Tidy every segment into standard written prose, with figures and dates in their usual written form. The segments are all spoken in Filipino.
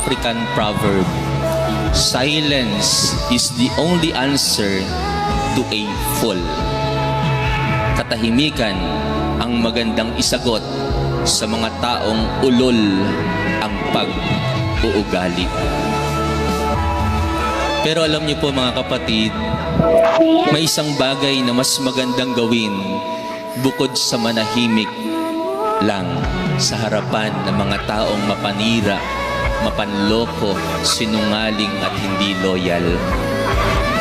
African proverb, silence is the only answer to a fool. Katahimikan ang magandang isagot sa mga taong ulol ang pag-uugali. Pero alam niyo po mga kapatid, may isang bagay na mas magandang gawin bukod sa manahimik lang sa harapan ng mga taong mapanira, mapanloko, sinungaling at hindi loyal.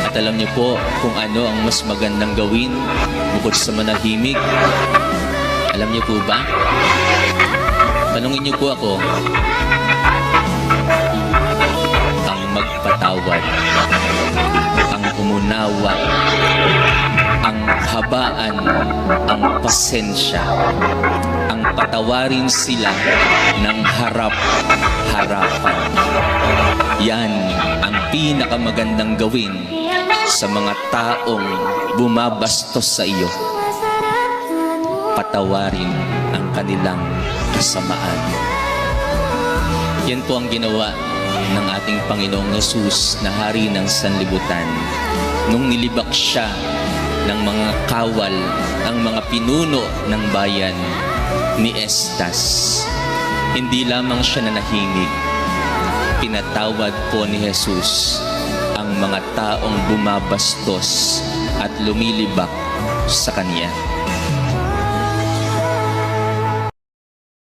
At alam niyo po kung ano ang mas magandang gawin bukod sa manahimik? Alam niyo po ba? Tanungin niyo po ako. Ang magpatawad, ang umunawa, ang habaan, ang pasensya, ang patawarin sila ng harap-harapan. Yan ang pinakamagandang gawin sa mga taong bumabastos sa iyo. Patawarin ang kanilang kasamaan. Yan po ang ginawa ng ating Panginoong Hesus na hari ng sanlibutan nung nilibak siya ng mga kawal, ang mga pinuno ng bayan ni Estas. Hindi lamang siya nanahimik, pinatawad po ni Hesus ang mga taong bumabastos at lumilibak sa Kanya.